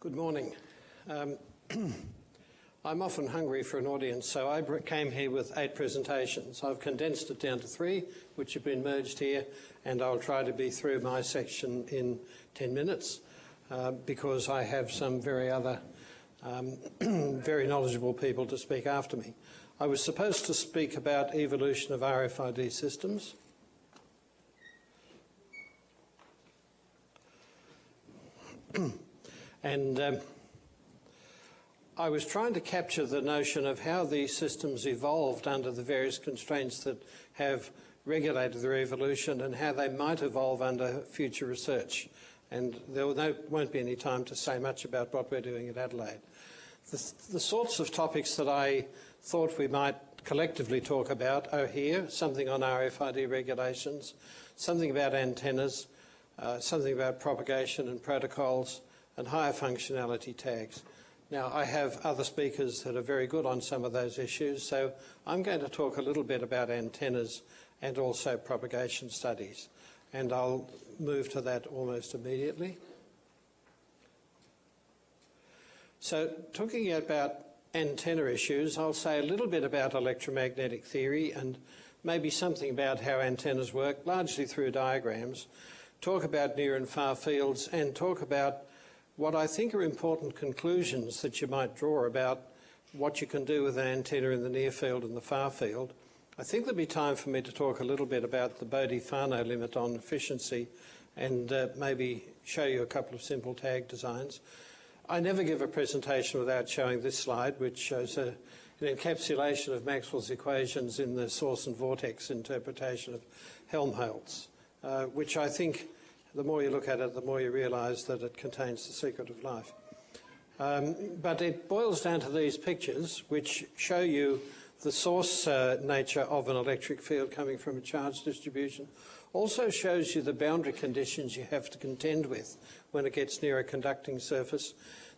Good morning. I'm often hungry for an audience, so I came here with 8 presentations. I've condensed it down to 3, which have been merged here, and I'll try to be through my section in 10 minutes because I have some very knowledgeable people to speak after me. I was supposed to speak about evolution of RFID systems. And I was trying to capture the notion of how these systems evolved under the various constraints that have regulated their evolution and how they might evolve under future research. And there won't be any time to say much about what we're doing at Adelaide. The sorts of topics that I thought we might collectively talk about are here: something on RFID regulations, something about antennas, something about propagation and protocols, and higher functionality tags. Now, I have other speakers that are very good on some of those issues, so I'm going to talk a little bit about antennas and also propagation studies, and I'll move to that almost immediately. So, talking about antenna issues, I'll say a little bit about electromagnetic theory and maybe something about how antennas work, largely through diagrams, talk about near and far fields, and talk about what I think are important conclusions that you might draw about what you can do with an antenna in the near field and the far field. I think there'll be time for me to talk a little bit about the Bode-Fano limit on efficiency and maybe show you a couple of simple tag designs. I never give a presentation without showing this slide, which shows an encapsulation of Maxwell's equations in the source and vortex interpretation of Helmholtz, which I think the more you look at it, the more you realise that it contains the secret of life. But it boils down to these pictures, which show you the source nature of an electric field coming from a charge distribution. Also shows you the boundary conditions you have to contend with when it gets near a conducting surface.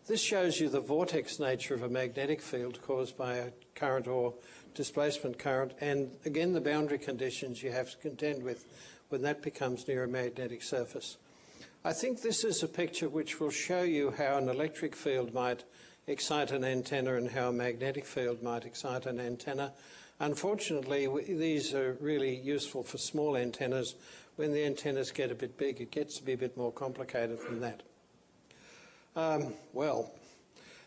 This shows you the vortex nature of a magnetic field caused by a current or displacement current, and again the boundary conditions you have to contend with when that becomes near a magnetic surface. I think this is a picture which will show you how an electric field might excite an antenna and how a magnetic field might excite an antenna. Unfortunately, these are really useful for small antennas. When the antennas get a bit big, it gets to be a bit more complicated than that. Well,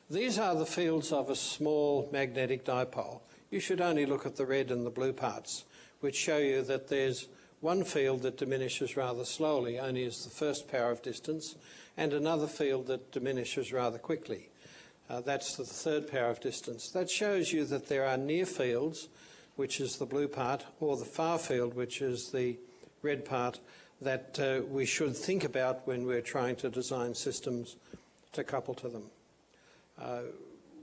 these are the fields of a small magnetic dipole. You should only look at the red and the blue parts, which show you that there's one field that diminishes rather slowly, only as the first power of distance, and another field that diminishes rather quickly. That's the third power of distance. That shows you that there are near fields, which is the blue part, or the far field, which is the red part, that we should think about when we're trying to design systems to couple to them.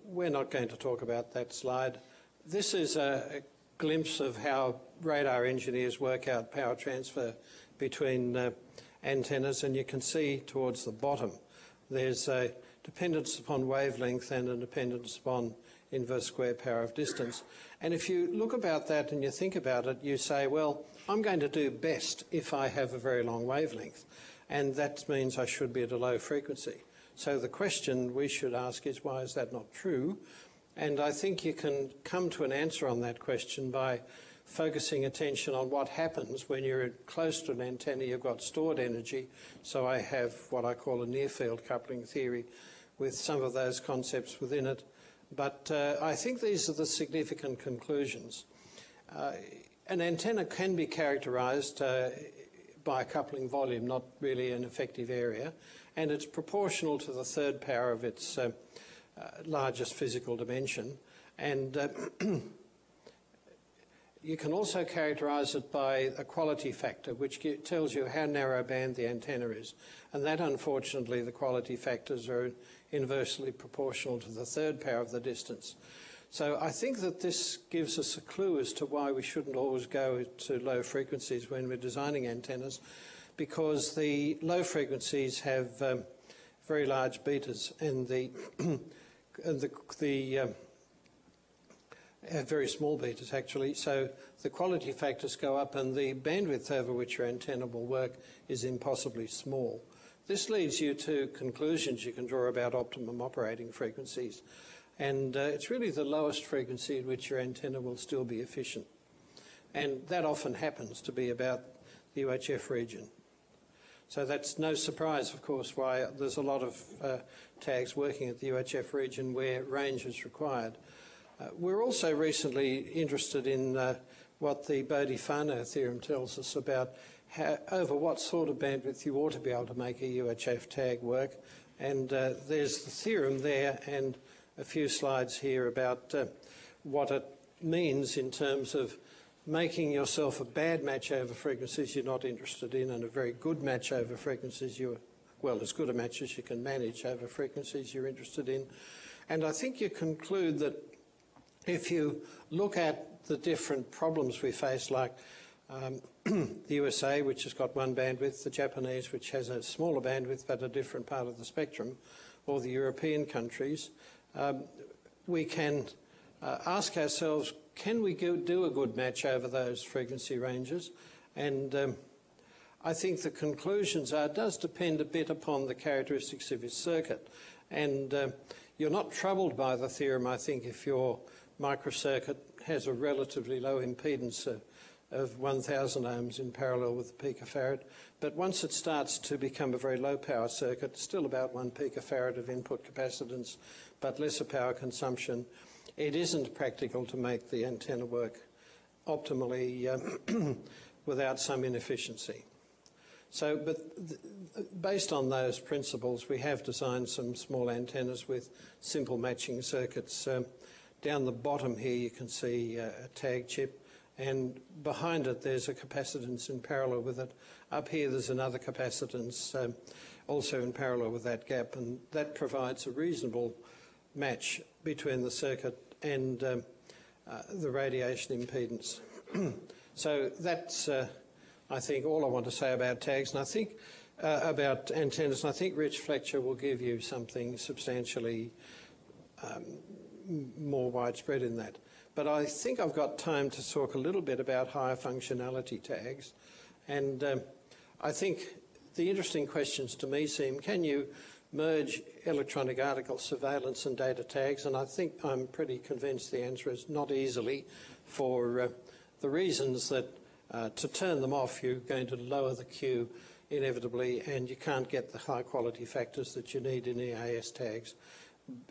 We're not going to talk about that slide. This is a glimpse of how radar engineers work out power transfer between antennas, and you can see towards the bottom there's a dependence upon wavelength and a dependence upon inverse square power of distance. And if you look about that and you think about it, you say, well, I'm going to do best if I have a very long wavelength, and that means I should be at a low frequency. So the question we should ask is, why is that not true? And I think you can come to an answer on that question by focusing attention on what happens when you're close to an antenna. You've got stored energy, so I have what I call a near-field coupling theory with some of those concepts within it. But I think these are the significant conclusions. An antenna can be characterised by a coupling volume, not really an effective area, and it's proportional to the third power of its largest physical dimension, and you can also characterise it by a quality factor, which tells you how narrow band the antenna is, and that, unfortunately, the quality factors are inversely proportional to the third power of the distance. So I think that this gives us a clue as to why we shouldn't always go to low frequencies when we're designing antennas, because the low frequencies have very large betas, and have very small betas actually, so the quality factors go up and the bandwidth over which your antenna will work is impossibly small. This leads you to conclusions you can draw about optimum operating frequencies. And it's really the lowest frequency at which your antenna will still be efficient. And that often happens to be about the UHF region. So that's no surprise, of course, why there's a lot of tags working at the UHF region where range is required. We're also recently interested in what the Bode-Fano theorem tells us about over what sort of bandwidth you ought to be able to make a UHF tag work. And there's the theorem there and a few slides here about what it means in terms of making yourself a bad match over frequencies you're not interested in and a very good match over frequencies as good a match as you can manage over frequencies you're interested in. And I think you conclude that if you look at the different problems we face, like the USA, which has got one bandwidth, the Japanese, which has a smaller bandwidth but a different part of the spectrum, or the European countries, we can ask ourselves, can we do a good match over those frequency ranges? And I think the conclusions are, it does depend a bit upon the characteristics of your circuit. And you're not troubled by the theorem, I think, if your microcircuit has a relatively low impedance of 1,000 ohms in parallel with the picofarad. But once it starts to become a very low power circuit, still about 1 picofarad of input capacitance, but lesser power consumption, it isn't practical to make the antenna work optimally without some inefficiency. So, but based on those principles, we have designed some small antennas with simple matching circuits. Down the bottom here you can see a tag chip, and behind it there's a capacitance in parallel with it. Up here there's another capacitance also in parallel with that gap, and that provides a reasonable match between the circuit and the radiation impedance. So that's, I think, all I want to say about tags, and I think about antennas, and I think Rich Fletcher will give you something substantially more widespread in that. But I think I've got time to talk a little bit about higher functionality tags, and I think the interesting questions to me seem, can you merge electronic article surveillance and data tags? And I think I'm pretty convinced the answer is not easily, for the reasons that to turn them off you're going to lower the Q inevitably, and you can't get the high quality factors that you need in EAS tags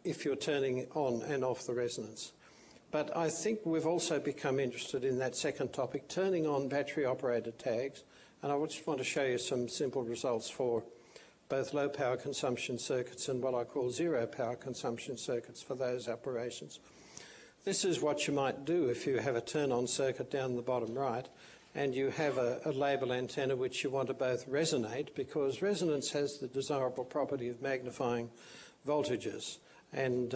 if you're turning on and off the resonance. But I think we've also become interested in that second topic, turning on battery operated tags, and I just want to show you some simple results for both low power consumption circuits and what I call zero power consumption circuits for those operations. This is what you might do if you have a turn-on circuit down the bottom right and you have a label antenna which you want to both resonate, because resonance has the desirable property of magnifying voltages, and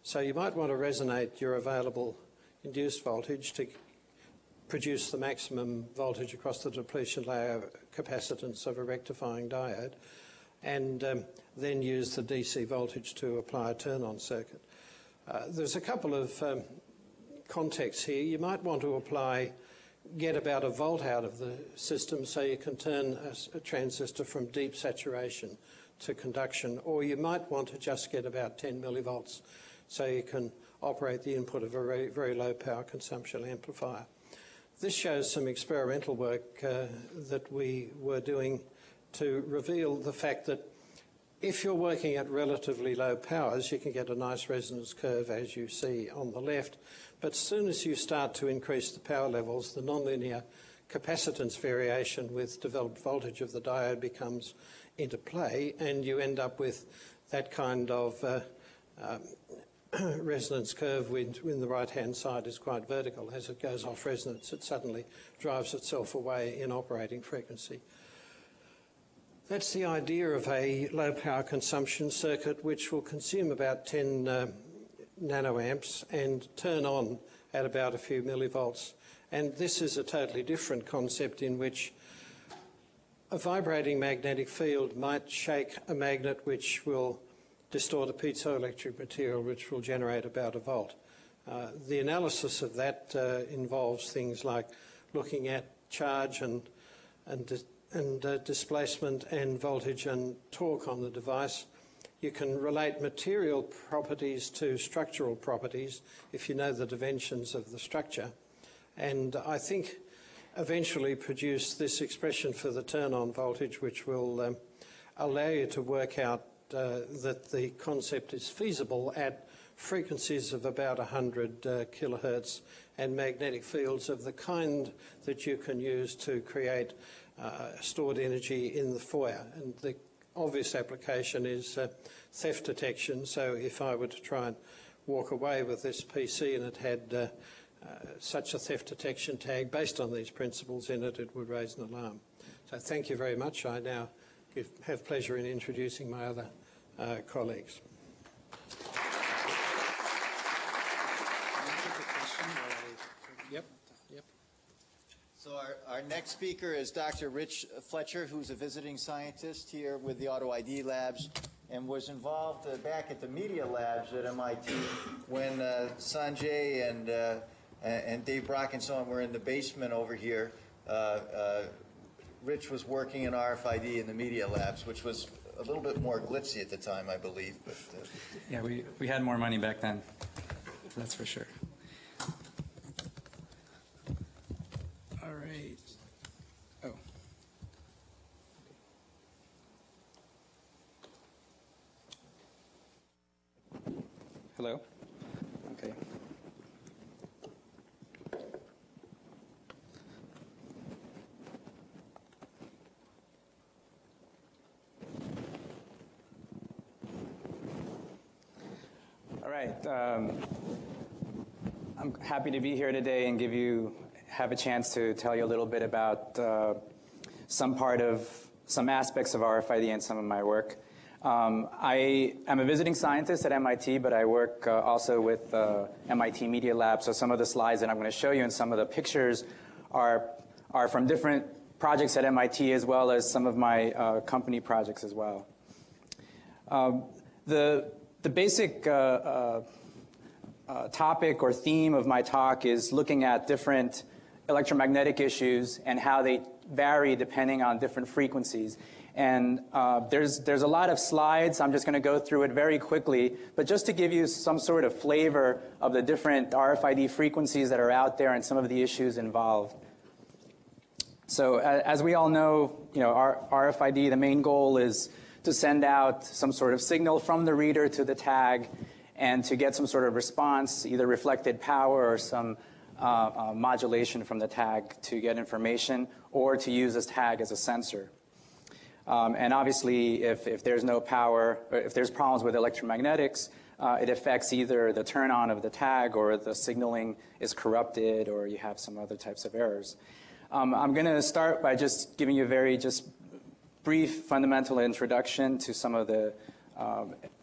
so you might want to resonate your available induced voltage to produce the maximum voltage across the depletion layer capacitance of a rectifying diode, and then use the DC voltage to apply a turn-on circuit. There's a couple of contexts here. You might want to get about a volt out of the system so you can turn a transistor from deep saturation to conduction, or you might want to just get about 10 millivolts so you can operate the input of a very, very low power consumption amplifier. This shows some experimental work that we were doing to reveal the fact that if you're working at relatively low powers, you can get a nice resonance curve, as you see on the left. But as soon as you start to increase the power levels, the nonlinear capacitance variation with developed voltage of the diode becomes into play, and you end up with that kind of resonance curve when the right-hand side is quite vertical. As it goes off resonance, it suddenly drives itself away in operating frequency. That's the idea of a low power consumption circuit which will consume about 10 nanoamps and turn on at about a few millivolts. And this is a totally different concept in which a vibrating magnetic field might shake a magnet which will distort a piezoelectric material which will generate about a volt. The analysis of that involves things like looking at charge and displacement and voltage and torque on the device. You can relate material properties to structural properties if you know the dimensions of the structure. And I think eventually produce this expression for the turn-on voltage, which will allow you to work out that the concept is feasible at frequencies of about 100 kilohertz and magnetic fields of the kind that you can use to create stored energy in the foyer. And the obvious application is theft detection. So if I were to try and walk away with this PC and it had such a theft detection tag based on these principles in it, it would raise an alarm. So thank you very much. I now have pleasure in introducing my other colleagues. Yep. So our next speaker is Dr. Rich Fletcher, who's a visiting scientist here with the Auto ID Labs and was involved back at the Media Labs at MIT when Sanjay and Dave Brock and so on were in the basement over here. Rich was working in RFID in the Media Labs, which was a little bit more glitzy at the time, I believe. But yeah, we had more money back then, that's for sure. All right. Oh. Hello? Okay. All right. I'm happy to be here today and have a chance to tell you a little bit about some aspects of RFID and some of my work. I am a visiting scientist at MIT, but I work also with MIT Media Lab. So some of the slides that I'm going to show you and some of the pictures are from different projects at MIT as well as some of my company projects as well. The basic topic or theme of my talk is looking at different electromagnetic issues and how they vary depending on different frequencies. And there's a lot of slides. I'm just going to go through it very quickly, but just to give you some sort of flavor of the different RFID frequencies that are out there and some of the issues involved. So as we all know, our RFID, the main goal is to send out some sort of signal from the reader to the tag and to get some sort of response, either reflected power or some modulation from the tag to get information, or to use this tag as a sensor. And obviously, if there's no power, or if there's problems with electromagnetics, it affects either the turn-on of the tag or the signaling is corrupted or you have some other types of errors. I'm going to start by just giving you a very brief fundamental introduction to some of the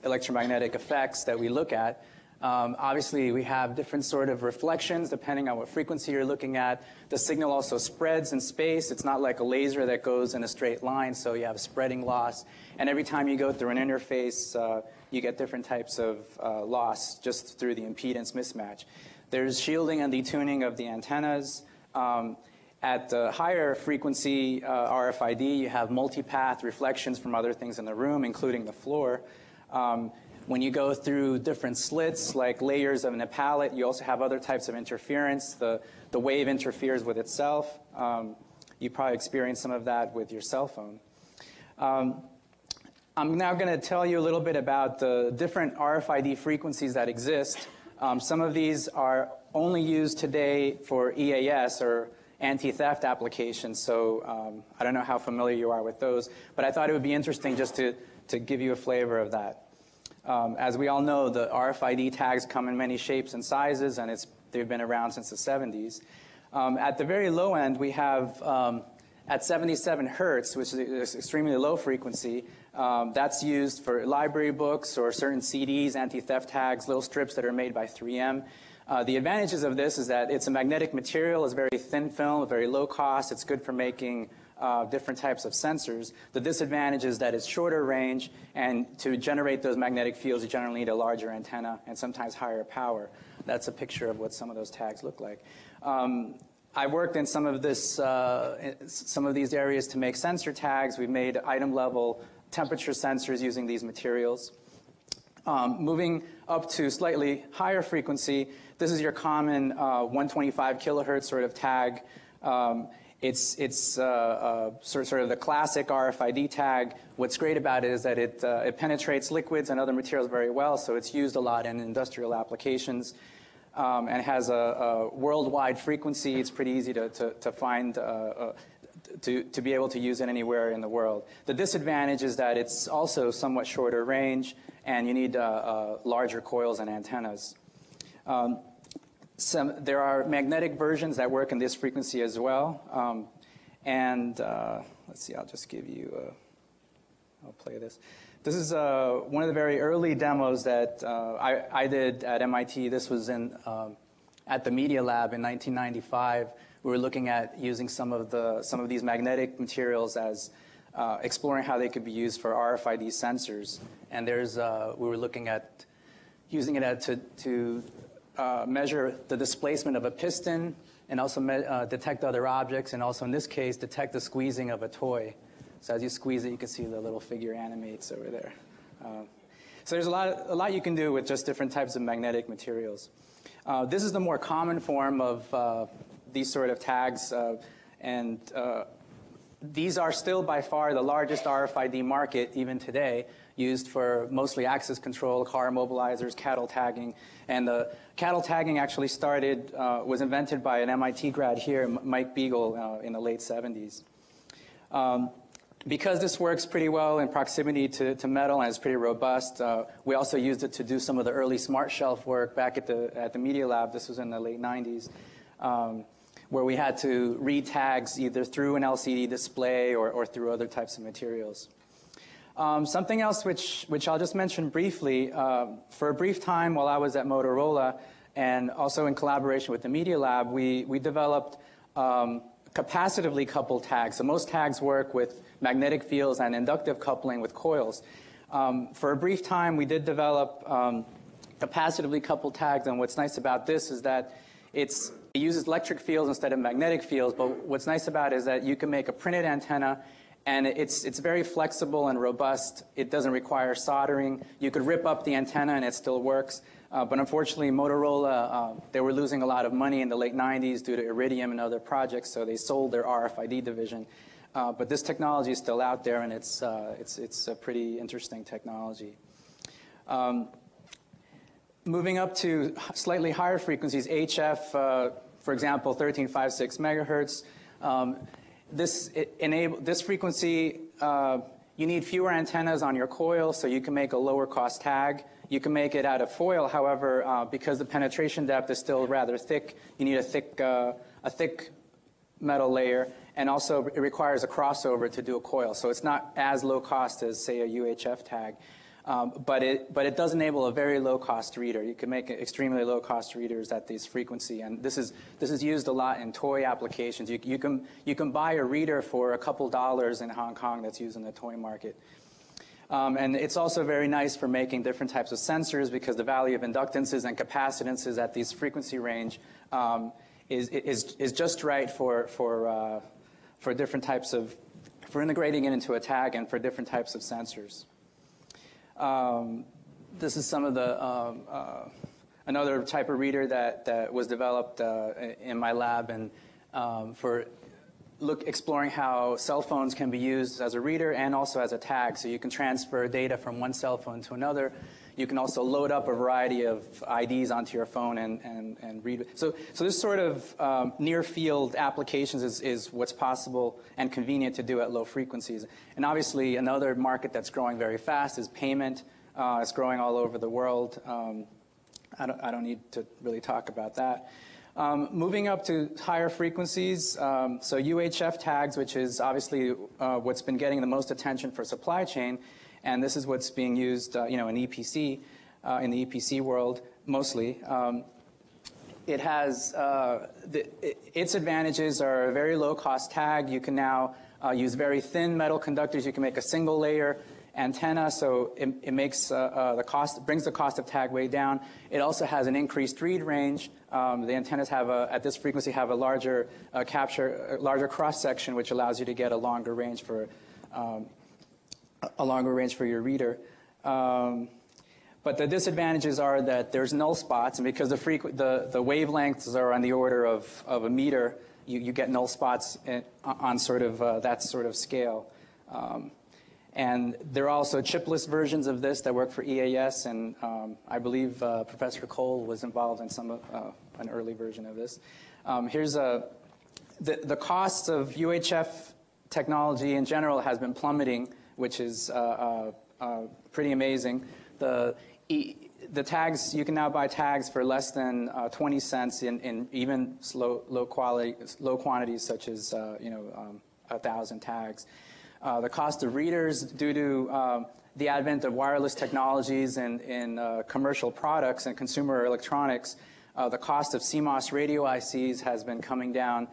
electromagnetic effects that we look at. Obviously, we have different sort of reflections depending on what frequency you're looking at. The signal also spreads in space. It's not like a laser that goes in a straight line, so you have spreading loss. And every time you go through an interface, you get different types of loss just through the impedance mismatch. There's shielding and detuning of the antennas. At the higher frequency RFID, you have multipath reflections from other things in the room, including the floor. When you go through different slits, like layers of a palette, you also have other types of interference. The wave interferes with itself. You probably experienced some of that with your cell phone. I'm now going to tell you a little bit about the different RFID frequencies that exist. Some of these are only used today for EAS, or anti-theft applications, so I don't know how familiar you are with those, but I thought it would be interesting just to give you a flavor of that. As we all know, the RFID tags come in many shapes and sizes, and they've been around since the 70s. At the very low end, we have at 77 hertz, which is extremely low frequency. That's used for library books or certain CDs, anti-theft tags, little strips that are made by 3M. The advantages of this is that it's a magnetic material, it's very thin film, very low cost, it's good for making different types of sensors. The disadvantage is that it's shorter range, and to generate those magnetic fields, you generally need a larger antenna and sometimes higher power. That's a picture of what some of those tags look like. I worked in some of these areas to make sensor tags. We've made item level temperature sensors using these materials. Moving up to slightly higher frequency, this is your common 125 kilohertz sort of tag. It's sort of the classic RFID tag. What's great about it is that it penetrates liquids and other materials very well, so it's used a lot in industrial applications, and has a worldwide frequency. It's pretty easy to find, to be able to use it anywhere in the world. The disadvantage is that it's also somewhat shorter range, and you need larger coils and antennas. There are magnetic versions that work in this frequency as well. Let's see, I'll just give you, I'll play this. This is one of the very early demos that I did at MIT. This was at the Media Lab in 1995. We were looking at using some of these magnetic materials as exploring how they could be used for RFID sensors. And we were looking at using it to measure the displacement of a piston, and also detect other objects, and also in this case detect the squeezing of a toy. So as you squeeze it, you can see the little figure animates over there. So there's a lot you can do with just different types of magnetic materials. This is the more common form of these sort of tags, and these are still by far the largest RFID market even today, used for mostly access control, car immobilizers, cattle tagging. And the cattle tagging actually was invented by an MIT grad here, Mike Beagle, in the late 70s. Because this works pretty well in proximity to metal and is pretty robust, we also used it to do some of the early smart shelf work back at the Media Lab. This was in the late 90s, where we had to read tags either through an LCD display or through other types of materials. Something else which I'll just mention briefly, for a brief time while I was at Motorola, and also in collaboration with the Media Lab, we developed capacitively coupled tags. So most tags work with magnetic fields and inductive coupling with coils. For a brief time, we did develop capacitively coupled tags, and what's nice about this is that it uses electric fields instead of magnetic fields, but what's nice about it is that you can make a printed antenna, and it's very flexible and robust. It doesn't require soldering. You could rip up the antenna and it still works. But unfortunately, Motorola, they were losing a lot of money in the late 90s due to Iridium and other projects, so they sold their RFID division. But this technology is still out there, and it's a pretty interesting technology. Moving up to slightly higher frequencies, HF, for example, 1356 megahertz. This frequency, you need fewer antennas on your coil, so you can make a lower cost tag. You can make it out of foil, however, because the penetration depth is still rather thick, you need a thick metal layer, and also it requires a crossover to do a coil. So it's not as low cost as, say, a UHF tag, but it does enable a very low cost reader. You can make extremely low cost readers at this frequency, and this is used a lot in toy applications. You can buy a reader for a couple dollars in Hong Kong that's used in the toy market. And it's also very nice for making different types of sensors, because the value of inductances and capacitances at this frequency range is just right for different types of, for integrating it into a tag and for different types of sensors. This is some of the another type of reader that was developed in my lab, and for exploring how cell phones can be used as a reader and also as a tag. So you can transfer data from one cell phone to another. You can also load up a variety of IDs onto your phone and read. So this sort of near field applications is what's possible and convenient to do at low frequencies. And obviously another market that's growing very fast is payment. It's growing all over the world. I don't need to really talk about that. Moving up to higher frequencies, so UHF tags, which is obviously what's been getting the most attention for supply chain, and this is what's being used, in EPC, in the EPC world mostly. It has its advantages are a very low cost tag. You can now use very thin metal conductors. You can make a single layer, antenna, so it makes brings the cost of tag way down. It also has an increased read range. The antennas have at this frequency have a larger larger cross section, which allows you to get a longer range for your reader. But the disadvantages are that there's null spots, and because the wavelengths are on the order of a meter, you get null spots on sort of that sort of scale. And there are also chipless versions of this that work for EAS, and I believe Professor Cole was involved in an early version of this. Here's the costs of UHF technology in general has been plummeting, which is pretty amazing. The tags, you can now buy tags for less than 20 cents in even low quantities such as 1,000 tags. The cost of readers due to the advent of wireless technologies in commercial products and consumer electronics, the cost of CMOS radio ICs has been coming down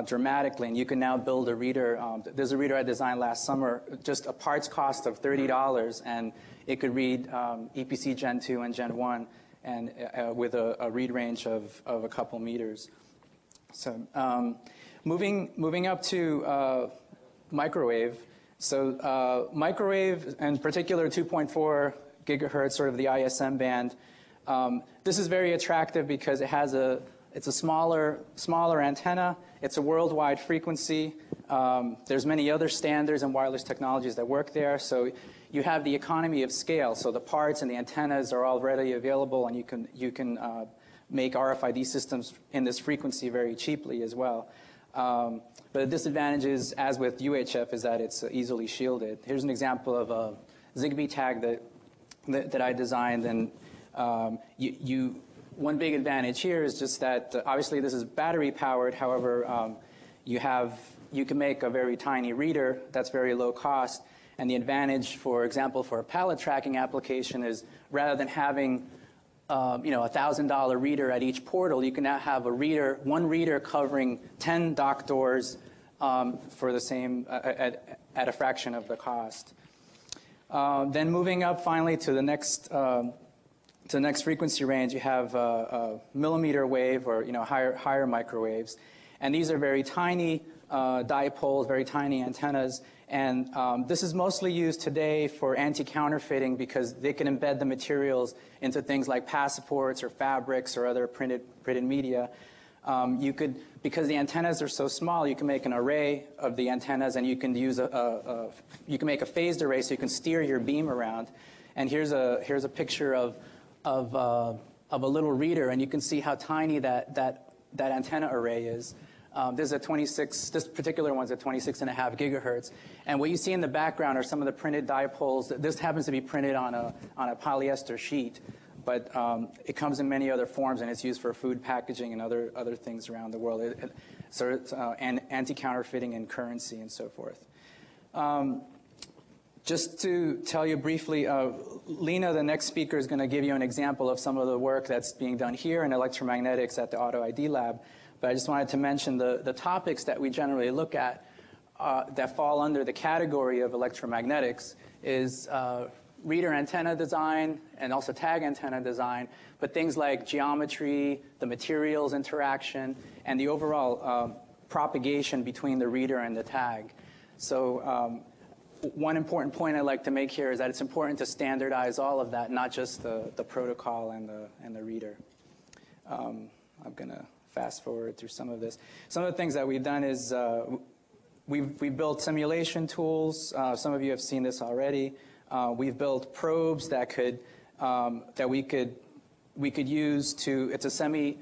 dramatically, and you can now build a reader. There's a reader I designed last summer, just a parts cost of $30, and it could read EPC Gen 2 and Gen 1 and with a read range of a couple meters. So moving up to microwave. So microwave, in particular 2.4 gigahertz, sort of the ISM band, this is very attractive because it's a smaller antenna. It's a worldwide frequency. There's many other standards and wireless technologies that work there. So you have the economy of scale. So the parts and the antennas are all readily available, and you can make RFID systems in this frequency very cheaply as well. But the disadvantage is, as with UHF, is that it's easily shielded. Here's an example of a Zigbee tag that I designed, and one big advantage here is just that obviously this is battery powered. However, you can make a very tiny reader that's very low cost. And the advantage, for example, for a pallet tracking application is rather than having $1,000 reader at each portal, you can now have one reader covering 10 dock doors for the same at a fraction of the cost. Then moving up finally to the next frequency range, you have millimeter wave or higher microwaves, and these are very tiny dipoles, very tiny antennas. And this is mostly used today for anti-counterfeiting because they can embed the materials into things like passports or fabrics or other printed media. Because the antennas are so small, you can make an array of the antennas, and you can use you can make a phased array so you can steer your beam around. And here's a picture of a little reader, and you can see how tiny that antenna array is. This particular one's at 26.5 gigahertz. And what you see in the background are some of the printed dipoles. This happens to be printed on a polyester sheet, but it comes in many other forms, and it's used for food packaging and other things around the world. So it's anti-counterfeiting and currency and so forth. Just to tell you briefly, Lena, the next speaker, is going to give you an example of some of the work that's being done here in electromagnetics at the Auto ID Lab. But I just wanted to mention the topics that we generally look at that fall under the category of electromagnetics is reader antenna design and also tag antenna design, but things like geometry, the materials interaction, and the overall propagation between the reader and the tag. So one important point I'd like to make here is that it's important to standardize all of that, not just the protocol and the reader. I'm going to fast forward through some of this. Some of the things that we've done is we've built simulation tools. Some of you have seen this already. We've built probes that we could use to. It's a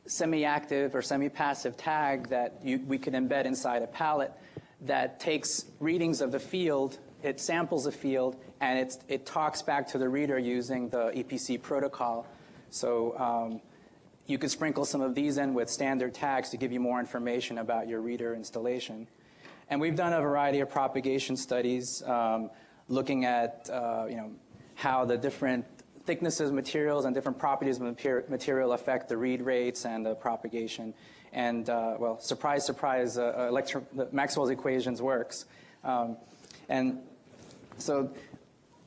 semi-active or semi-passive tag that we could embed inside a pallet that takes readings of the field. It samples the field, and it talks back to the reader using the EPC protocol. So you could sprinkle some of these in with standard tags to give you more information about your reader installation. And we've done a variety of propagation studies looking at how the different thicknesses of materials and different properties of material affect the read rates and the propagation. And, well, surprise, surprise, Maxwell's equations works. And so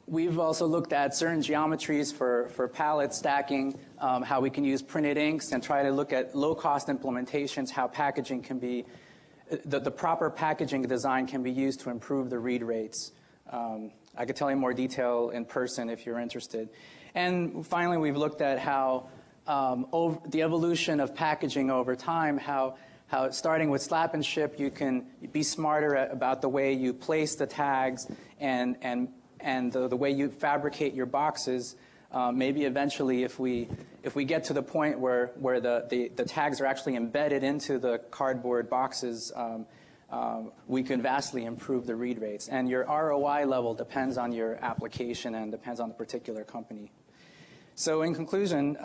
We've also looked at certain geometries for pallet stacking, how we can use printed inks and try to look at low-cost implementations, how packaging can be, the proper packaging design can be used to improve the read rates. I could tell you more detail in person if you're interested. And finally, we've looked at how the evolution of packaging over time, how starting with slap and ship, you can be smarter about the way you place the tags and the way you fabricate your boxes. Maybe eventually, if we get to the point where the tags are actually embedded into the cardboard boxes, we can vastly improve the read rates. And your ROI level depends on your application and depends on the particular company. So in conclusion,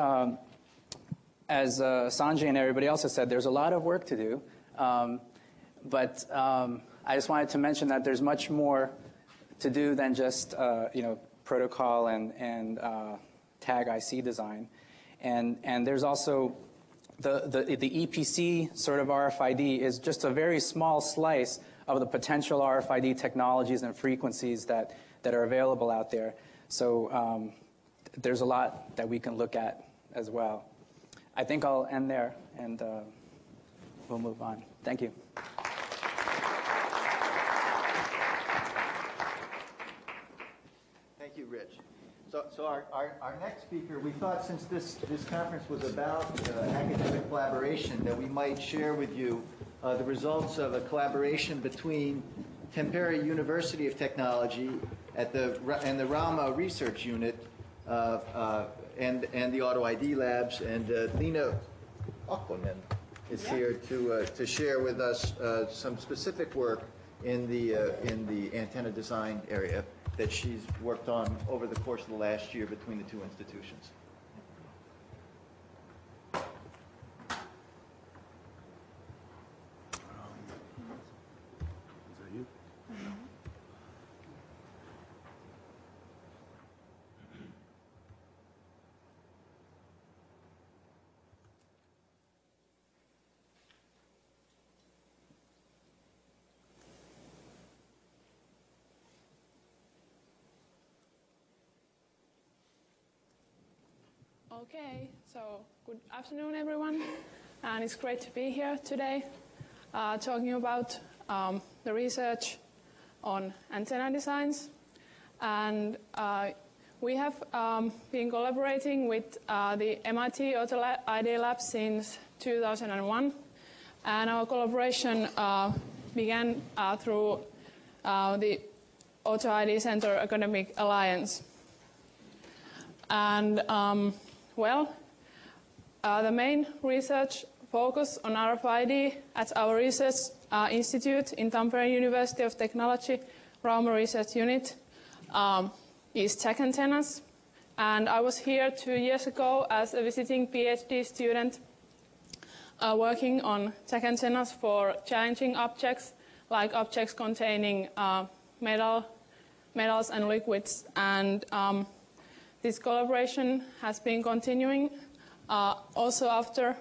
as Sanjay and everybody else has said, there's a lot of work to do. But I just wanted to mention that there's much more to do than just protocol and tag IC design. And there's also the EPC sort of RFID is just a very small slice of the potential RFID technologies and frequencies that are available out there. So there's a lot that we can look at as well. I think I'll end there, and we'll move on. Thank you. Thank you, Rich. So our next speaker, we thought since this conference was about academic collaboration, that we might share with you the results of a collaboration between Tampere University of Technology and the Rauma Research Unit and the Auto ID Labs, and Lena Okkonen is here to share with us some specific work in the antenna design area that she's worked on over the course of the last year between the two institutions. Is that you? Okay, so good afternoon, everyone, and it's great to be here today talking about the research on antenna designs. And we have been collaborating with the MIT Auto ID Lab since 2001, and our collaboration began through the Auto ID Center Academic Alliance. And the main research focus on RFID at our research institute in Tampere University of Technology, Rauma Research Unit, is tech antennas. And I was here 2 years ago as a visiting PhD student working on tech antennas for challenging objects, like objects containing metals and liquids. And this collaboration has been continuing also after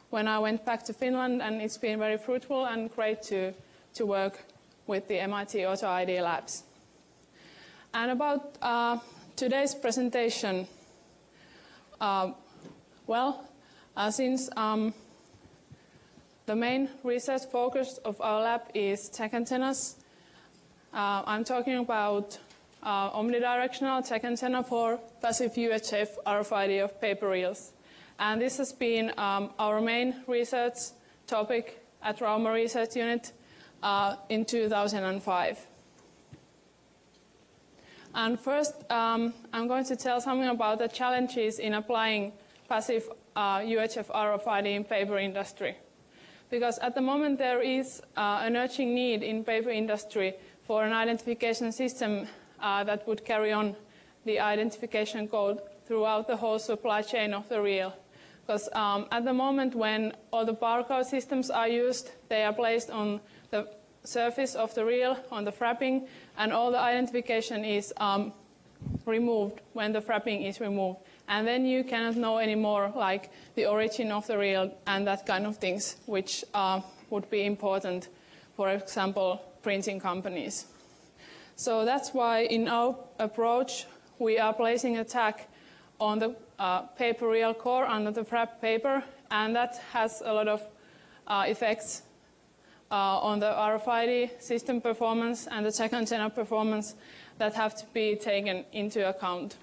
when I went back to Finland, and it's been very fruitful and great to work with the MIT Auto ID Labs. And about today's presentation, since the main research focus of our lab is tech antennas, I'm talking about omnidirectional tech antenna for passive UHF RFID of paper reels. And this has been our main research topic at Rauma Research Unit in 2005. And first, I'm going to tell something about the challenges in applying passive UHF RFID in paper industry. Because at the moment there is an urgent need in paper industry for an identification system that would carry on the identification code throughout the whole supply chain of the reel. Because at the moment when all the barcode systems are used, they are placed on the surface of the reel, on the frapping, and all the identification is removed when the frapping is removed. And then you cannot know anymore like the origin of the reel and that kind of things, which would be important, for example, printing companies. So that's why in our approach, we are placing a tag on the paper reel core under the wrap paper, and that has a lot of effects on the RFID system performance and the tag antenna performance that have to be taken into account.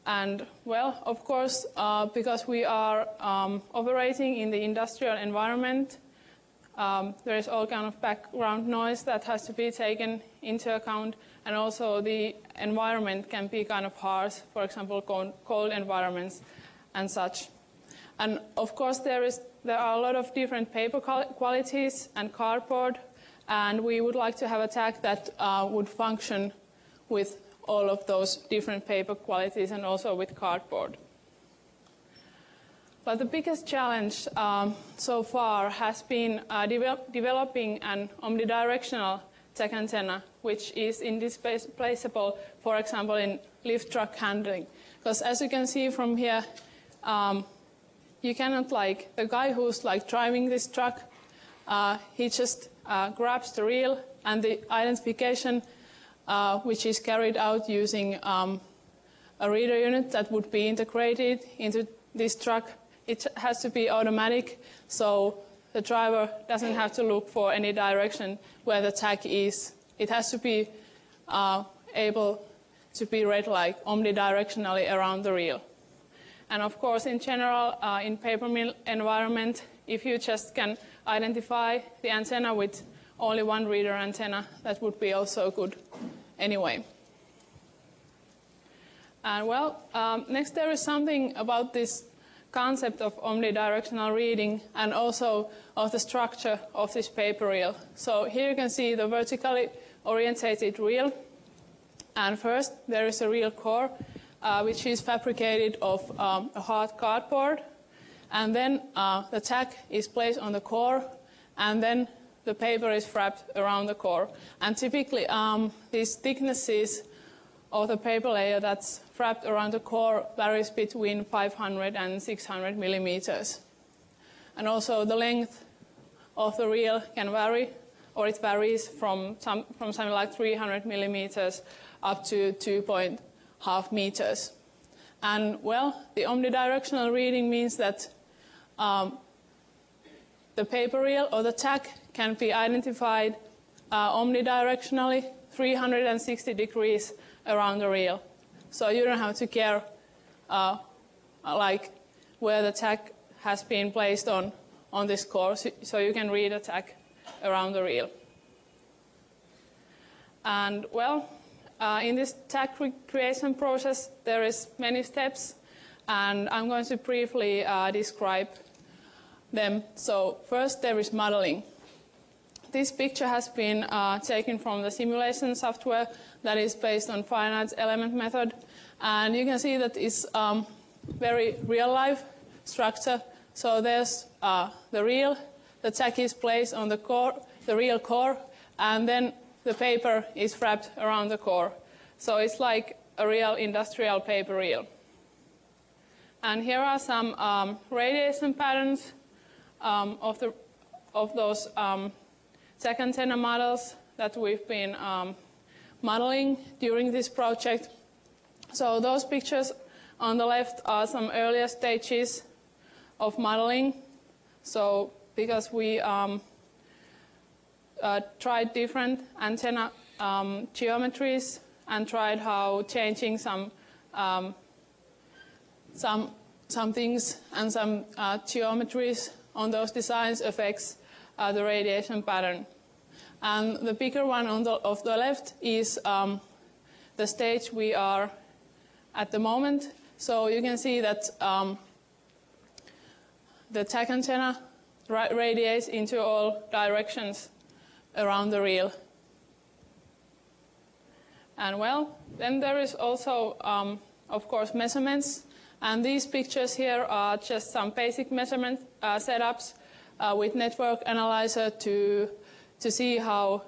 And well, of course, because we are operating in the industrial environment, there is all kind of background noise that has to be taken into account, and also the environment can be kind of harsh, for example, cold environments and such. And of course, there are a lot of different paper qualities and cardboard, and we would like to have a tag that would function with all of those different paper qualities and also with cardboard. But the biggest challenge so far has been developing an omnidirectional tag antenna, which is indisplaceable, for example, in lift truck handling. Because as you can see from here, you cannot, the guy who's driving this truck, he just grabs the reel, and the identification, which is carried out using a reader unit that would be integrated into this truck, it has to be automatic, so the driver doesn't have to look for any direction where the tag is. It has to be able to be read omnidirectionally around the reel. And of course, in general, in paper mill environment, if you just can identify the antenna with only one reader antenna, that would be also good anyway. And well, next there is something about this concept of omnidirectional reading and also of the structure of this paper reel. So here you can see the vertically orientated reel. And first, there is a reel core, which is fabricated of a hard cardboard. And then the tag is placed on the core, and then the paper is wrapped around the core. And typically, these thicknesses of the paper layer that's wrapped around the core varies between 500 and 600 millimeters. And also the length of the reel can vary, or it varies from something like 300 millimeters up to 2.5 meters. And well, the omnidirectional reading means that the paper reel or the tag can be identified omnidirectionally 360 degrees around the reel. So you don't have to care where the tag has been placed on this core, so you can read a tag around the reel. And well, in this tag creation process, there is many steps, and I'm going to briefly describe them. So first, there is modeling. This picture has been taken from the simulation software that is based on finite element method, and you can see that it's very real-life structure. So there's the reel, the tag is placed on the core, the reel core, and then the paper is wrapped around the core. So it's like a real industrial paper reel. And here are some radiation patterns of those tag antenna models that we've been modeling during this project. So those pictures on the left are some earlier stages of modeling. So because we tried different antenna geometries and tried how changing some things and some geometries on those designs affects the radiation pattern. And the bigger one on of the left is the stage we are at the moment. So you can see that the tag antenna radiates into all directions around the reel. And well, then there is also, of course, measurements. And these pictures here are just some basic measurement setups with network analyzer to see how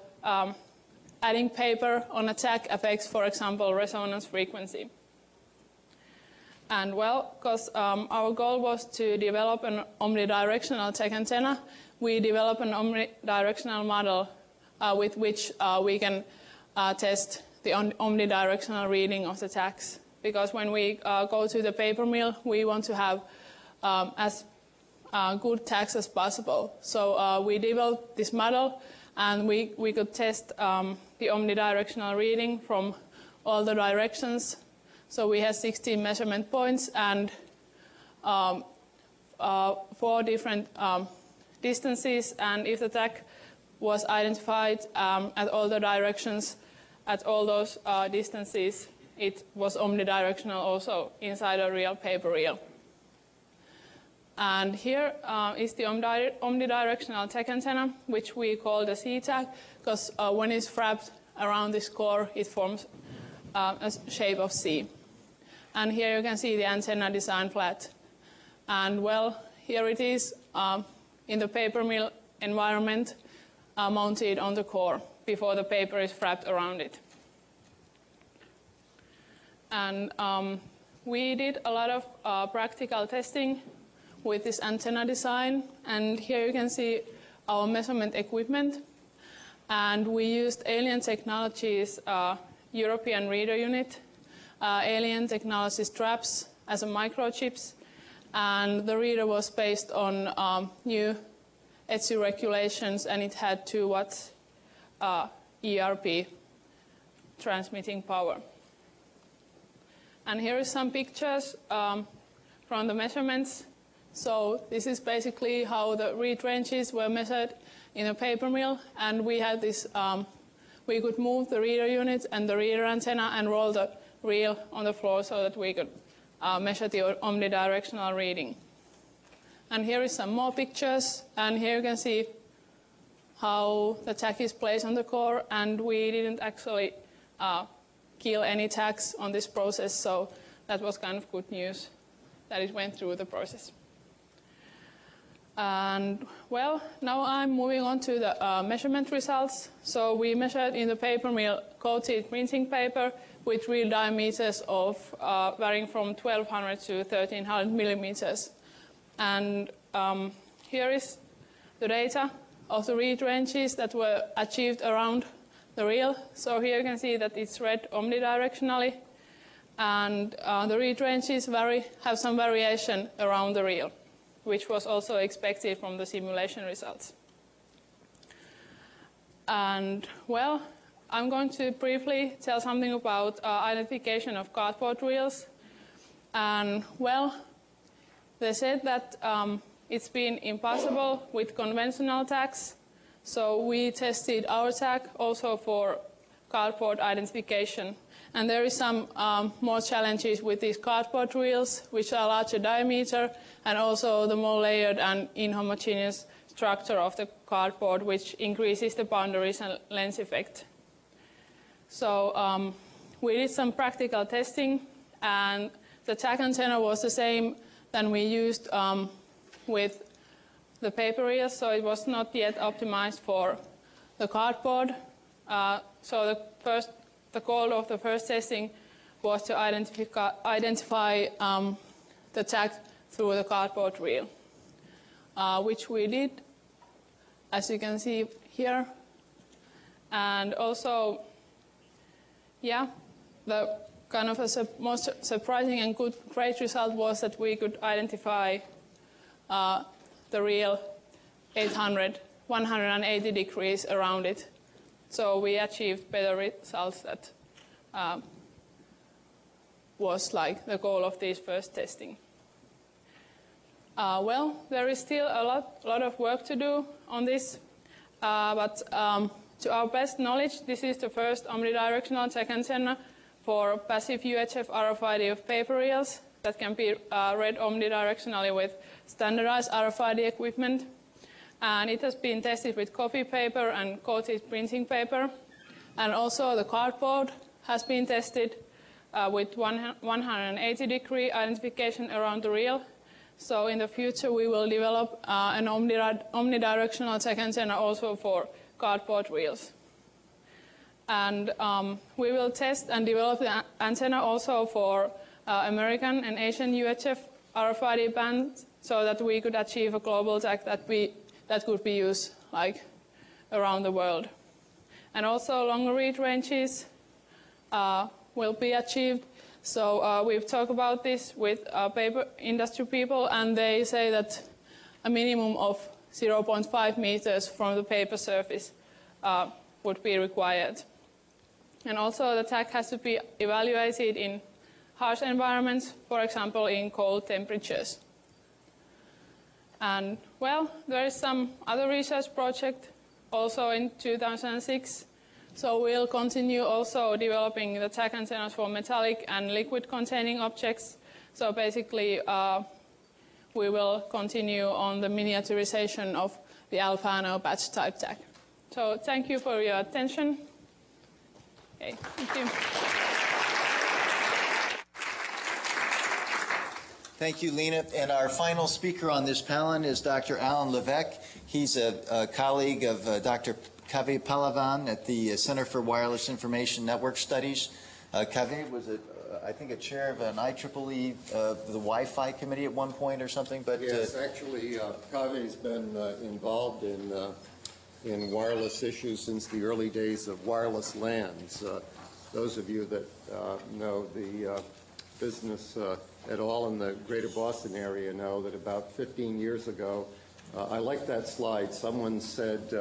adding paper on a tag affects, for example, resonance frequency. And well, because our goal was to develop an omnidirectional tag antenna, we developed an omnidirectional model with which we can test the omnidirectional reading of the tags. Because when we go to the paper mill, we want to have as good tags as possible. So we developed this model, and we could test the omnidirectional reading from all the directions. So we had 16 measurement points and 4 different distances, and if the tag was identified at all the directions, at all those distances, it was omnidirectional also inside a real paper reel. And here is the omnidirectional tag antenna, which we call the C tag, because when it's wrapped around this core, it forms a shape of C. And here you can see the antenna design flat. And well, here it is in the paper mill environment, mounted on the core before the paper is wrapped around it. And we did a lot of practical testing with this antenna design. And here you can see our measurement equipment. And we used Alien Technologies European reader unit, Alien Technology straps as a microchips. And the reader was based on new ETSI regulations, and it had 2 watts ERP transmitting power. And here is some pictures from the measurements. So this is basically how the read ranges were measured in a paper mill, and we had this, we could move the reader unit and the reader antenna and roll the reel on the floor so that we could measure the omnidirectional reading. And here is some more pictures, and here you can see how the tag is placed on the core, and we didn't actually kill any tags on this process, so that was kind of good news that it went through the process. And well, now I'm moving on to the measurement results. So we measured in the paper mill coated printing paper with real diameters of varying from 1200 to 1300 millimeters. And here is the data of the read ranges that were achieved around the reel. So here you can see that it's read omnidirectionally, and the read ranges have some variation around the reel, which was also expected from the simulation results. And well, I'm going to briefly tell something about identification of cardboard reels. And well, they said that it's been impossible with conventional tags. So we tested our tag also for cardboard identification. And there is some more challenges with these cardboard reels, which are larger diameter, and also the more layered and inhomogeneous structure of the cardboard, which increases the boundaries and lens effect. So we did some practical testing, and the tag antenna was the same than we used with the paper reels, so it was not yet optimized for the cardboard. So the goal of the first testing was to identify the tag through the cardboard reel, which we did, as you can see here. And also, yeah, the kind of most surprising and great result was that we could identify the reel 180 degrees around it. So we achieved better results that was like the goal of this first testing. Well, there is still a lot of work to do on this, but to our best knowledge, this is the first omnidirectional tag antenna for passive UHF RFID of paper reels that can be read omnidirectionally with standardized RFID equipment. And it has been tested with copy paper and coated printing paper. And also the cardboard has been tested with 180-degree identification around the reel. So in the future, we will develop an omnidirectional tag antenna also for cardboard reels. And we will test and develop the antenna also for American and Asian UHF RFID bands, so that we could achieve a global tag that could be used like around the world. And also longer read ranges will be achieved. So we've talked about this with paper industry people, and they say that a minimum of 0.5 meters from the paper surface would be required. And also the tag has to be evaluated in harsh environments, for example in cold temperatures. And well, there is some other research project also in 2006. So we'll continue also developing the tag antennas for metallic and liquid containing objects. So basically we will continue on the miniaturization of the Alfano batch type tag. So thank you for your attention. Okay, thank you. Thank you, Lena. And our final speaker on this panel is Dr. Alan Levesque. He's a colleague of Dr. Kaveh Pahlavan at the Center for Wireless Information Network Studies. Kaveh was, I think, a chair of an IEEE, the Wi-Fi committee at one point or something. But yes, actually, Kaveh's been involved in wireless issues since the early days of wireless LANs. Those of you that know the business at all in the greater Boston area know that about 15 years ago, I like that slide. Someone said,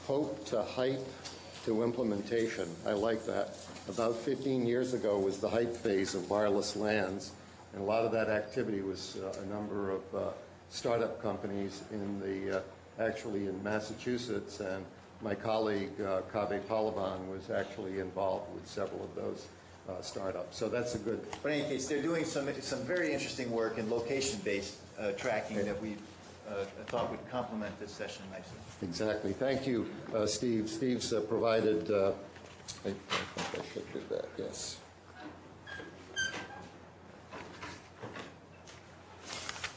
hope to hype to implementation. I like that. About 15 years ago was the hype phase of wireless LANs, and a lot of that activity was a number of startup companies in the actually in Massachusetts, and my colleague Kaveh Pahlavan was actually involved with several of those startups. So that's a good. But in any case, they're doing some very interesting work in location-based tracking that we thought would complement this session nicely. Exactly. Thank you, Steve. Steve's provided. I think I should do that. Yes.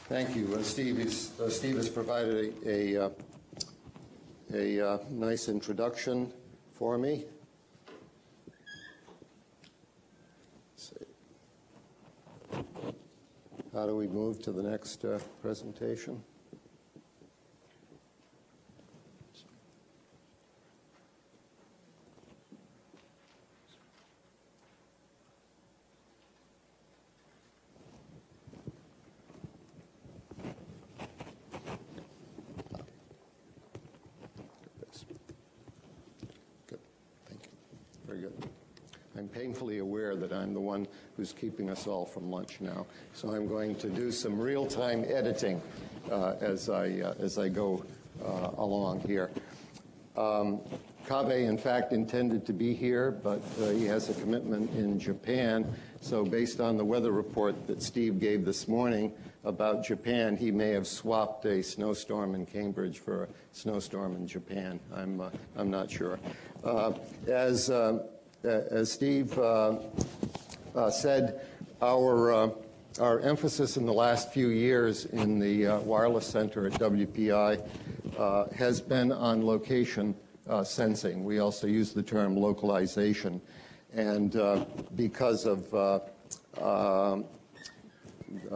Thank you. Steve has provided a nice introduction for me. Let's see. How do we move to the next presentation? I'm painfully aware that I'm the one who's keeping us all from lunch now, so I'm going to do some real-time editing as I go along here. Kaveh, in fact, intended to be here, but he has a commitment in Japan, so based on the weather report that Steve gave this morning about Japan, he may have swapped a snowstorm in Cambridge for a snowstorm in Japan. I'm not sure. As Steve said, our emphasis in the last few years in the Wireless Center at WPI has been on location sensing. We also use the term localization. And because of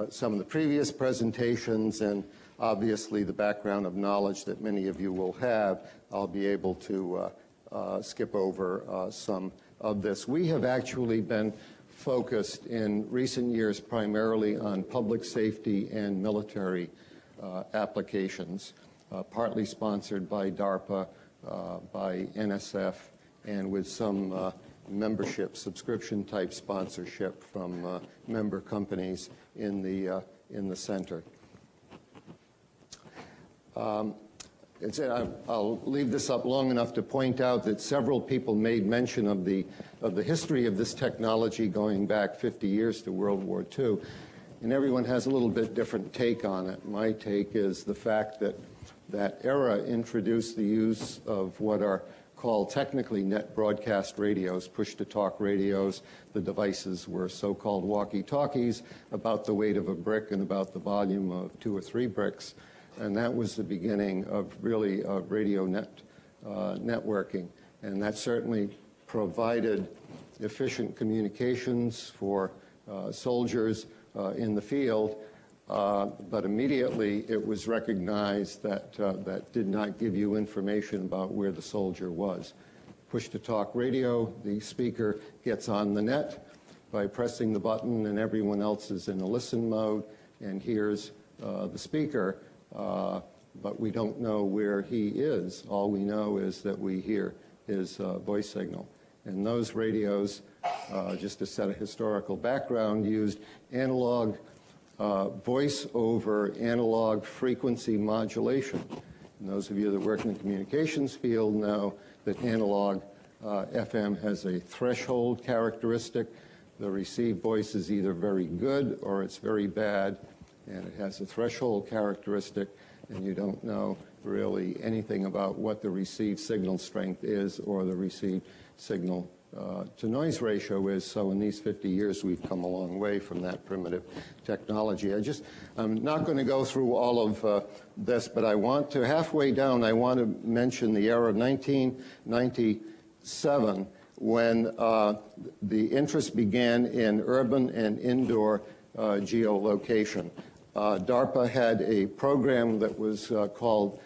some of the previous presentations and obviously the background of knowledge that many of you will have, I'll be able to skip over some of this. We have actually been focused in recent years primarily on public safety and military applications, partly sponsored by DARPA, by NSF, and with some membership subscription type sponsorship from member companies in the center. I'll leave this up long enough to point out that several people made mention of the history of this technology going back 50 years to World War II, and everyone has a little bit different take on it. My take is the fact that that era introduced the use of what are called technically net broadcast radios, push-to-talk radios. The devices were so-called walkie-talkies, about the weight of a brick and about the volume of 2 or 3 bricks. And that was the beginning of really radio networking. And that certainly provided efficient communications for soldiers in the field. But immediately it was recognized that that did not give you information about where the soldier was. push-to-talk radio. The speaker gets on the net by pressing the button, and everyone else is in a listen mode and hears the speaker, but we don't know where he is. All we know is that we hear his voice signal. And those radios, just to set a historical background, used analog voice over analog frequency modulation. And those of you that work in the communications field know that analog FM has a threshold characteristic. The received voice is either very good or it's very bad, and it has a threshold characteristic, and you don't know really anything about what the received signal strength is or the received signal to noise ratio is. So in these 50 years, we've come a long way from that primitive technology. I'm not going to go through all of this, but I want to, halfway down, I want to mention the era of 1997 when the interest began in urban and indoor geolocation. DARPA had a program that was called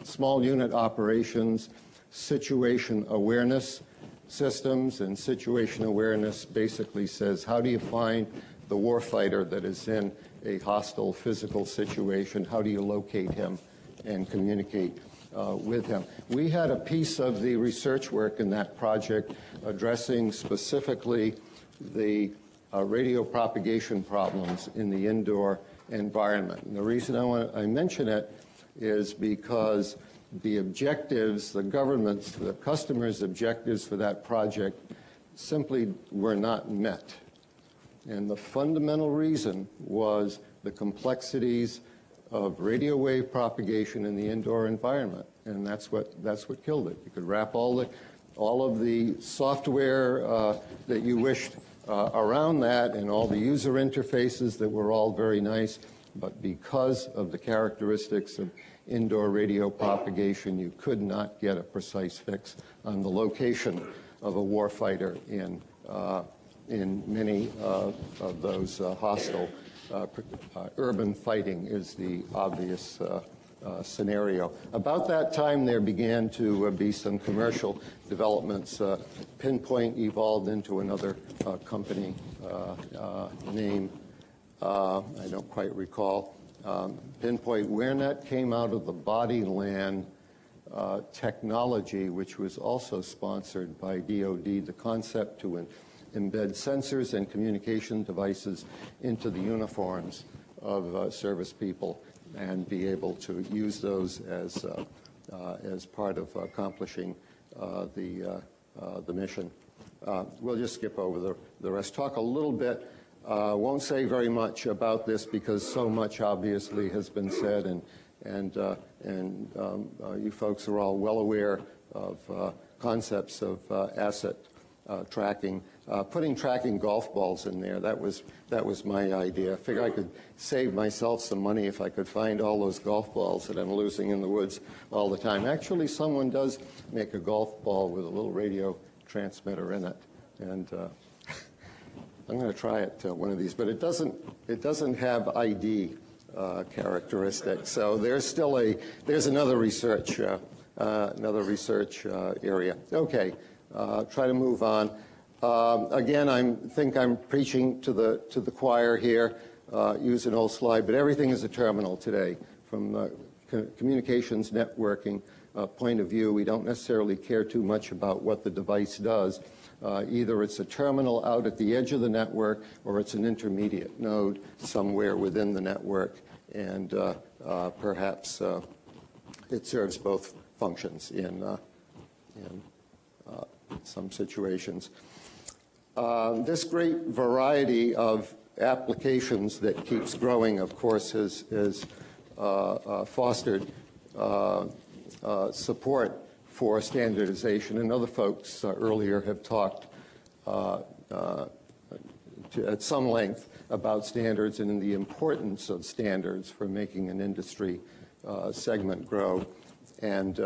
Small Unit Operations Situation Awareness Systems, and situation awareness basically says, how do you find the warfighter that is in a hostile physical situation? How do you locate him and communicate with him? We had a piece of the research work in that project addressing specifically the radio propagation problems in the indoor environment. And the reason I mention it is because the objectives, the government's, the customers' objectives for that project simply were not met. And the fundamental reason was the complexities of radio wave propagation in the indoor environment. And that's what killed it. You could wrap all of the software that you wished around that and all the user interfaces that were all very nice, but because of the characteristics of indoor radio propagation, you could not get a precise fix on the location of a warfighter in many of those hostile urban fighting is the obvious scenario. About that time, there began to be some commercial developments. Pinpoint evolved into another company name I don't quite recall. Pinpoint WareNet came out of the Bodyland technology, which was also sponsored by DoD, the concept to embed sensors and communication devices into the uniforms of service people and be able to use those as part of accomplishing the mission. We'll just skip over the rest. Talk a little bit. Won't say very much about this because so much obviously has been said, and you folks are all well aware of concepts of asset tracking. Putting tracking golf balls in there, that was my idea. I figured I could save myself some money if I could find all those golf balls that I'm losing in the woods all the time. Actually, someone does make a golf ball with a little radio transmitter in it, and I'm going to try it one of these, but it doesn't have ID characteristics. So there's another research area. Okay, try to move on. Again, I think I'm preaching to the choir here. Use an old slide, but everything is a terminal today. From communications networking point of view, we don't necessarily care too much about what the device does. Either it's a terminal out at the edge of the network or it's an intermediate node somewhere within the network, and perhaps it serves both functions in some situations. This great variety of applications that keeps growing, of course, has fostered support for standardization, and other folks earlier have talked at some length about standards and the importance of standards for making an industry segment grow. And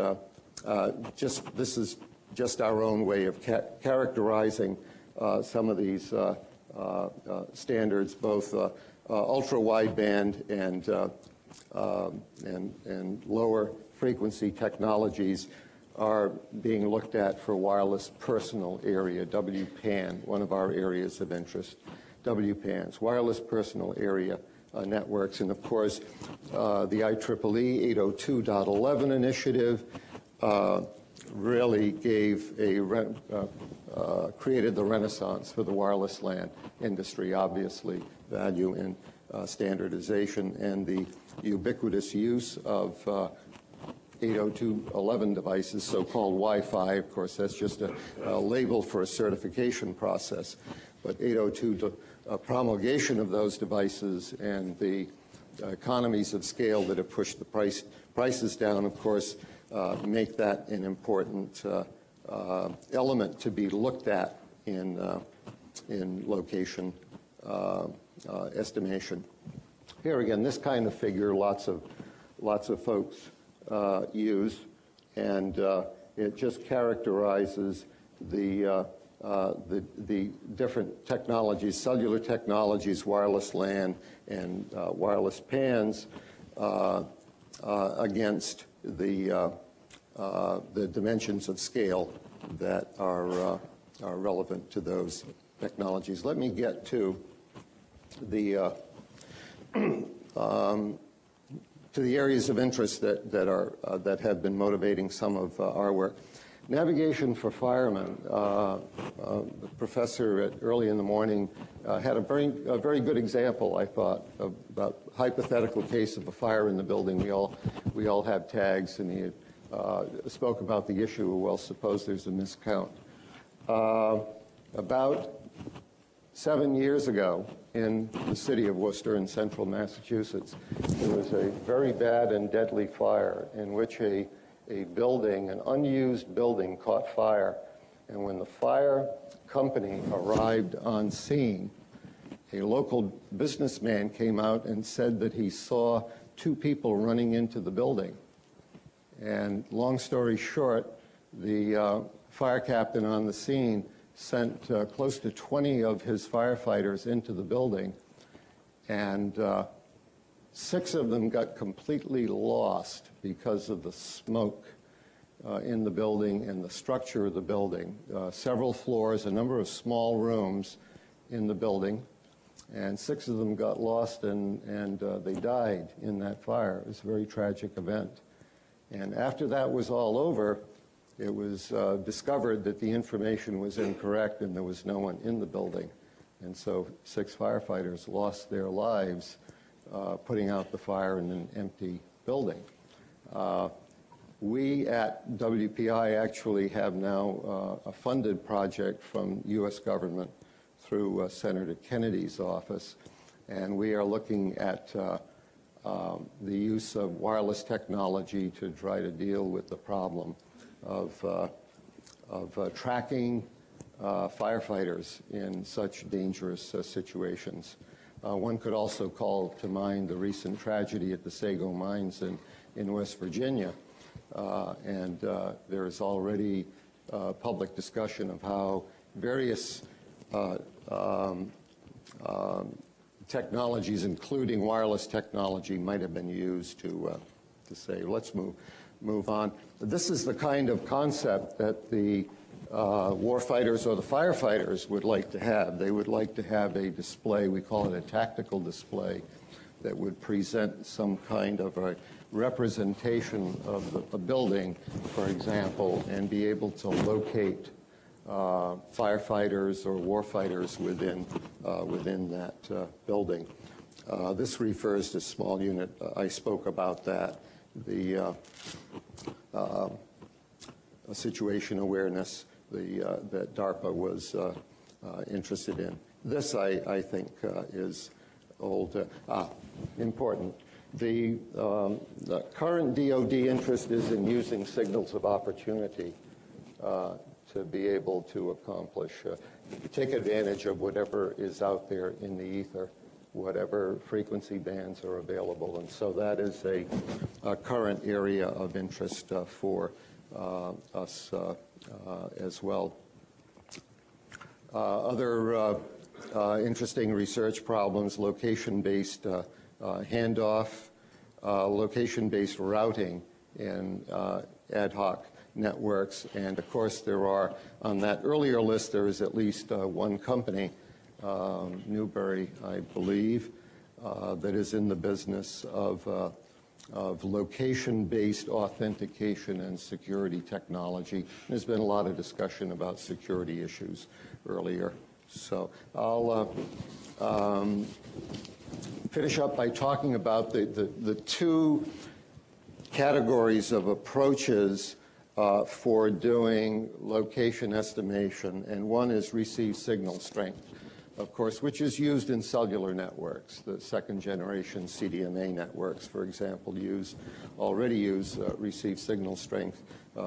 this is just our own way of characterizing some of these standards, both ultra-wideband and lower frequency technologies are being looked at for wireless personal area, WPAN, one of our areas of interest, WPANs, wireless personal area networks. And of course, the IEEE 802.11 initiative really gave created the renaissance for the wireless LAN industry, obviously, value in standardization and the ubiquitous use of 802.11 devices, so-called Wi-Fi. Of course, that's just a label for a certification process. But 802 promulgation of those devices and the economies of scale that have pushed the prices down, of course, make that an important element to be looked at in location estimation. Here again, this kind of figure, lots of folks use, and it just characterizes the different technologies, cellular technologies, wireless LAN, and wireless PANs against the dimensions of scale that are relevant to those technologies. Let me get to the areas of interest that have been motivating some of our work. Navigation for firemen. The professor early in the morning had a very good example, I thought, about hypothetical case of a fire in the building. We all have tags, and he spoke about the issue. Well, suppose there's a miscount. About 7 years ago, in the city of Worcester in central Massachusetts, there was a very bad and deadly fire in which a building, an unused building, caught fire. And when the fire company arrived on scene, a local businessman came out and said that he saw 2 people running into the building. And long story short, the fire captain on the scene sent close to 20 of his firefighters into the building, and 6 of them got completely lost because of the smoke in the building and the structure of the building. Several floors, a number of small rooms in the building, and 6 of them got lost, and they died in that fire. It was a very tragic event. And after that was all over, it was discovered that the information was incorrect and there was no one in the building. And so 6 firefighters lost their lives putting out the fire in an empty building. We at WPI actually have now a funded project from U.S. government through Senator Kennedy's office, and we are looking at the use of wireless technology to try to deal with the problem of tracking firefighters in such dangerous situations. One could also call to mind the recent tragedy at the Sago Mines in West Virginia, and there is already public discussion of how various technologies, including wireless technology, might have been used to say, let's move on. This is the kind of concept that the warfighters or the firefighters would like to have. They would like to have a display, we call it a tactical display, that would present some kind of a representation of a building, for example, and be able to locate firefighters or warfighters within that building. This refers to small unit. I spoke about that. The situation awareness that DARPA was interested in. This, I think, is important. The current DoD interest is in using signals of opportunity to be able to accomplish, take advantage of whatever is out there in the ether, whatever frequency bands are available. And so that is a current area of interest for us as well. Other interesting research problems, location-based handoff, location-based routing in ad hoc networks. And of course, there are, on that earlier list, there is at least one company, Newberry, I believe, that is in the business of location-based authentication and security technology. There's been a lot of discussion about security issues earlier. So I'll finish up by talking about the two categories of approaches for doing location estimation, and one is received signal strength, of course, which is used in cellular networks. The second generation CDMA networks, for example, already use received signal strength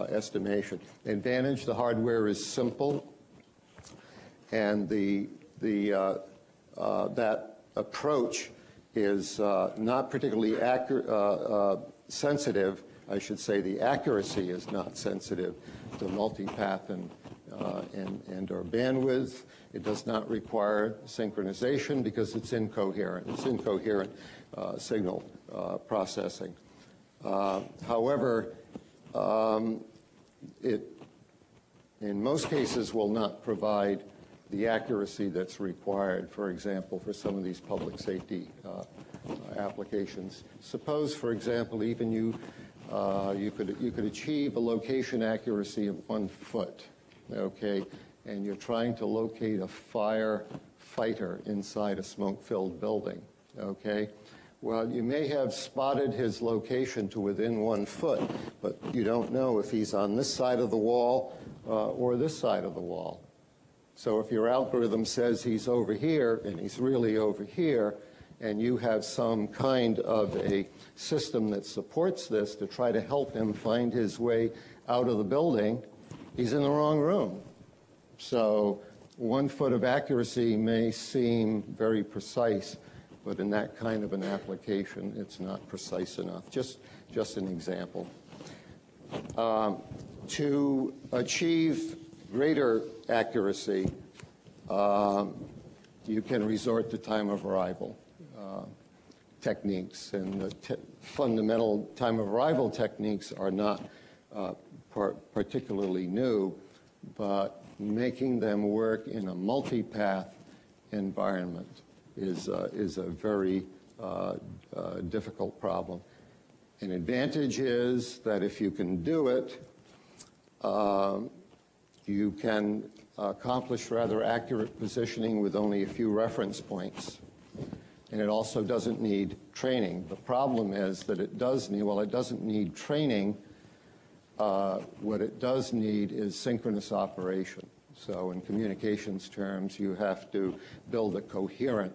estimation. Advantage, the hardware is simple, and that approach is not particularly sensitive. I should say the accuracy is not sensitive to multipath and or bandwidth. It does not require synchronization because it's incoherent. It's incoherent signal processing. However, it in most cases will not provide the accuracy that's required, for example, for some of these public safety applications. Suppose, for example, even you could achieve a location accuracy of 1 foot, okay, and you're trying to locate a firefighter inside a smoke-filled building, okay? Well, you may have spotted his location to within 1 foot, but you don't know if he's on this side of the wall or this side of the wall. So if your algorithm says he's over here and he's really over here, and you have some kind of a system that supports this to try to help him find his way out of the building, he's in the wrong room. So 1 foot of accuracy may seem very precise, but in that kind of an application, it's not precise enough. Just an example. To achieve greater accuracy, you can resort to time of arrival techniques, and the fundamental time of arrival techniques are not particularly new, but making them work in a multipath environment is a very difficult problem. An advantage is that if you can do it, you can accomplish rather accurate positioning with only a few reference points. And it also doesn't need training. The problem is that it does need, well, it doesn't need training. What it does need is synchronous operation. So in communications terms, you have to build a coherent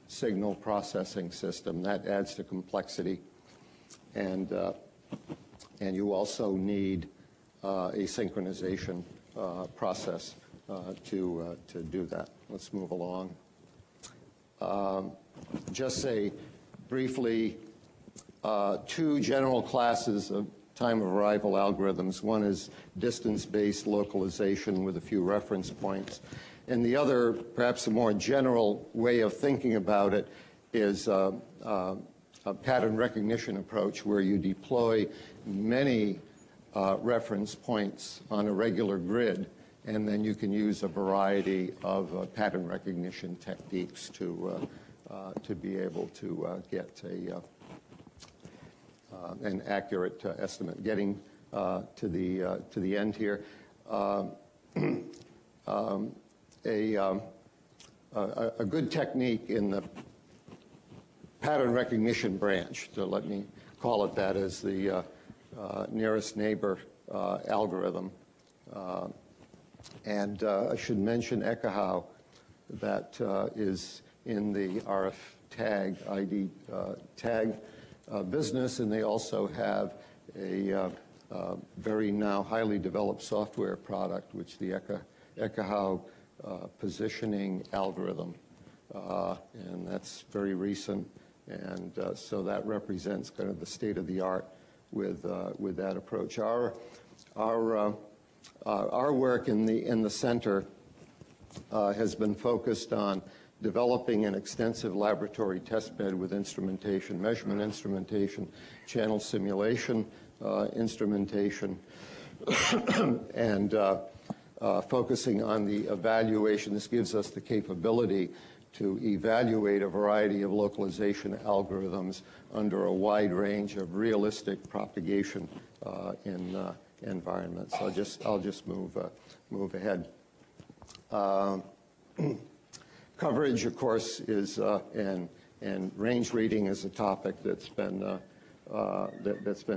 signal processing system. That adds to complexity. And you also need a synchronization process to do that. Let's move along. Just say briefly two general classes of time of arrival algorithms. One is distance-based localization with a few reference points. And the other, perhaps a more general way of thinking about it, is a pattern recognition approach where you deploy many reference points on a regular grid, and then you can use a variety of pattern recognition techniques to be able to get an accurate estimate. Getting to the end here, a good technique in the pattern recognition branch, so let me call it that, is the nearest neighbor algorithm. And I should mention Ekahau, that is in the RF tag, ID tag business, and they also have a very now highly developed software product, which the Ekahau positioning algorithm, and that's very recent, and so that represents kind of the state of the art with that approach. Our work in the center has been focused on developing an extensive laboratory test bed with instrumentation, measurement instrumentation, channel simulation instrumentation, and focusing on the evaluation. This gives us the capability to evaluate a variety of localization algorithms under a wide range of realistic propagation in environments. I'll just move ahead. Coverage, of course, is and range reading is a topic that's been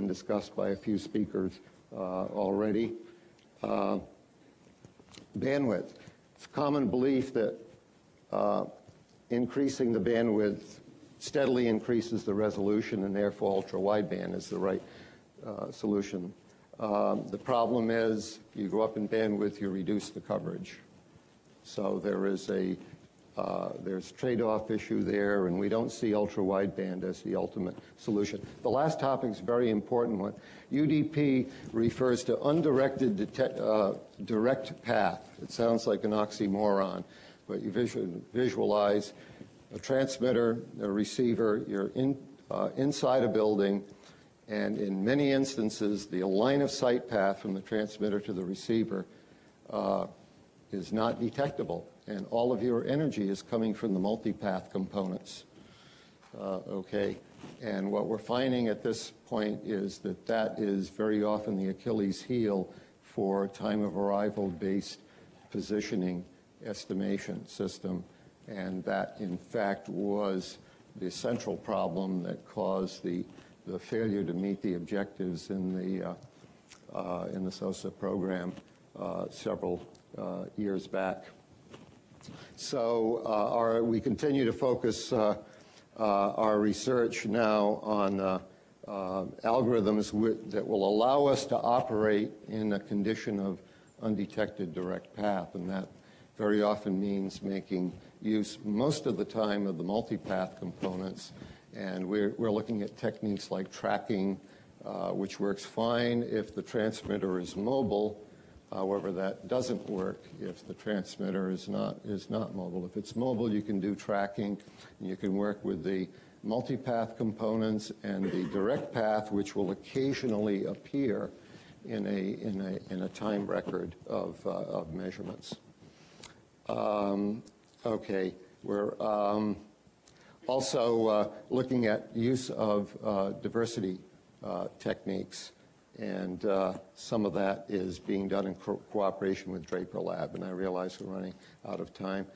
discussed by a few speakers already. Bandwidth. It's a common belief that increasing the bandwidth steadily increases the resolution, and therefore ultra-wideband is the right solution. The problem is, you go up in bandwidth, you reduce the coverage. So there is there's trade-off issue there, and we don't see ultra-wideband as the ultimate solution. The last topic is a very important one. UDP refers to undirected direct path. It sounds like an oxymoron, but you visualize a transmitter, a receiver, you're inside a building, and in many instances, the line of sight path from the transmitter to the receiver is not detectable, and all of your energy is coming from the multipath components. Okay, and what we're finding at this point is that that is very often the Achilles heel for time of arrival based positioning estimation system, and that in fact was the central problem that caused the failure to meet the objectives in the SOSA program several years back. So we continue to focus our research now on algorithms that will allow us to operate in a condition of undetected direct path, and that very often means making use most of the time of the multipath components, and we're looking at techniques like tracking, which works fine if the transmitter is mobile. However, that doesn't work if the transmitter is not mobile. If it's mobile, you can do tracking, and you can work with the multipath components and the direct path, which will occasionally appear in a time record of measurements. Okay, we're also looking at use of diversity techniques, and some of that is being done in cooperation with Draper Lab, and I realize we're running out of time.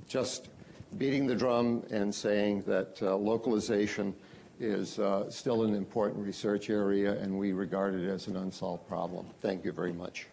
Just beating the drum and saying that localization is still an important research area, and we regard it as an unsolved problem. Thank you very much.